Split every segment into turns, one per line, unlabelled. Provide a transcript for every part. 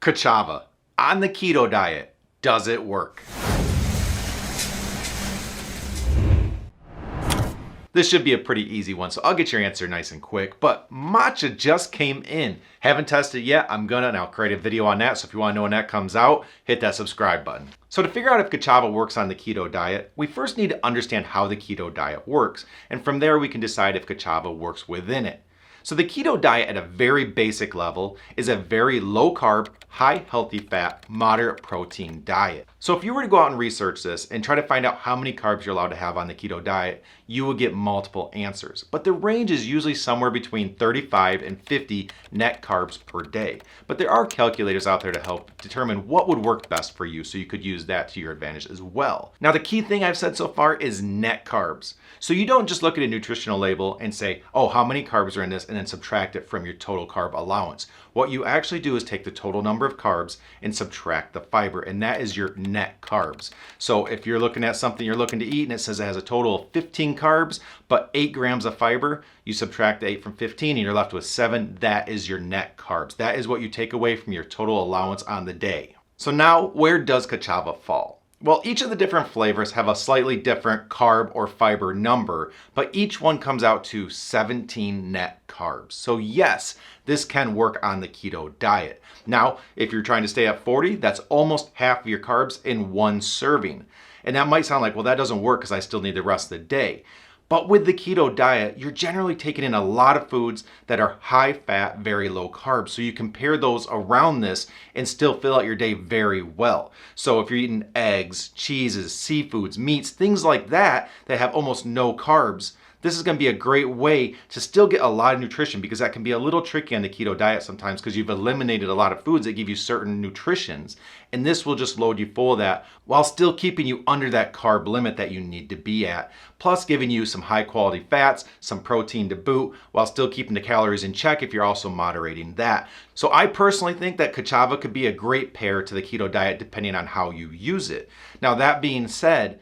Kachava, on the keto diet, does it work? This should be a pretty easy one, so I'll get your answer nice and quick. But matcha just came in. Haven't tested it yet. I'm gonna, and I'll create a video on that. So if you wanna know when that comes out, hit that subscribe button. So to figure out if kachava works on the keto diet, we first need to understand how the keto diet works. And from there, we can decide if kachava works within it. So the keto diet at a very basic level is a very low carb, high healthy fat, moderate protein diet. So if you were to go out and research this and try to find out how many carbs you're allowed to have on the keto diet, you will get multiple answers. But the range is usually somewhere between 35 and 50 net carbs per day. But there are calculators out there to help determine what would work best for you, so you could use that to your advantage as well. Now the key thing I've said so far is net carbs. So you don't just look at a nutritional label and say, oh, how many carbs are in this, and then subtract it from your total carb allowance. What you actually do is take the total number of carbs and subtract the fiber, and that is your net carbs. So if you're looking at something you're looking to eat and it says it has a total of 15 carbs, but 8 grams of fiber, you subtract the 8 from 15 and you're left with 7. That is your net carbs. That is what you take away from your total allowance on the day. So now, where does kachava fall? Well, each of the different flavors have a slightly different carb or fiber number, but each one comes out to 17 net carbs. So yes, this can work on the keto diet. Now, if you're trying to stay at 40, that's almost half of your carbs in one serving. And that might sound like, well, that doesn't work because I still need the rest of the day. But with the keto diet, you're generally taking in a lot of foods that are high fat, very low carb. So you can pair those around this and still fill out your day very well. So if you're eating eggs, cheeses, seafoods, meats, things like that have almost no carbs, this is going to be a great way to still get a lot of nutrition, because that can be a little tricky on the keto diet sometimes because you've eliminated a lot of foods that give you certain nutritions. And this will just load you full of that while still keeping you under that carb limit that you need to be at. Plus giving you some high quality fats, some protein to boot, while still keeping the calories in check if you're also moderating that. So I personally think that kachava could be a great pair to the keto diet depending on how you use it. Now that being said,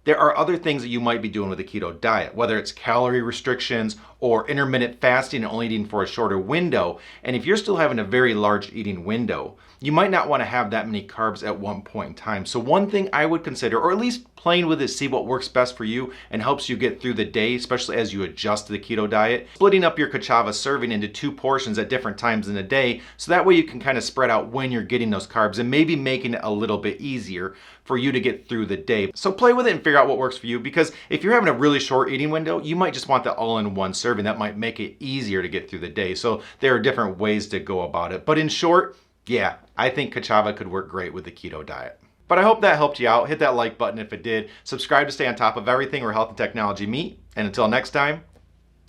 there are other things that you might be doing with the keto diet, whether it's calorie restrictions or intermittent fasting and only eating for a shorter window. And if you're still having a very large eating window, you might not want to have that many carbs at one point in time. So one thing I would consider, or at least playing with it, see what works best for you and helps you get through the day, especially as you adjust to the keto diet, splitting up your kachava serving into 2 portions at different times in the day. So that way you can kind of spread out when you're getting those carbs and maybe making it a little bit easier for you to get through the day. So play with it and figure out what works for you, because if you're having a really short eating window, you might just want that all in one serving. That might make it easier to get through the day. So there are different ways to go about it. But in short, yeah, I think kachava could work great with the keto diet. But I hope that helped you out. Hit that like button if it did. Subscribe to stay on top of everything where health and technology meet. And until next time,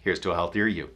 here's to a healthier you.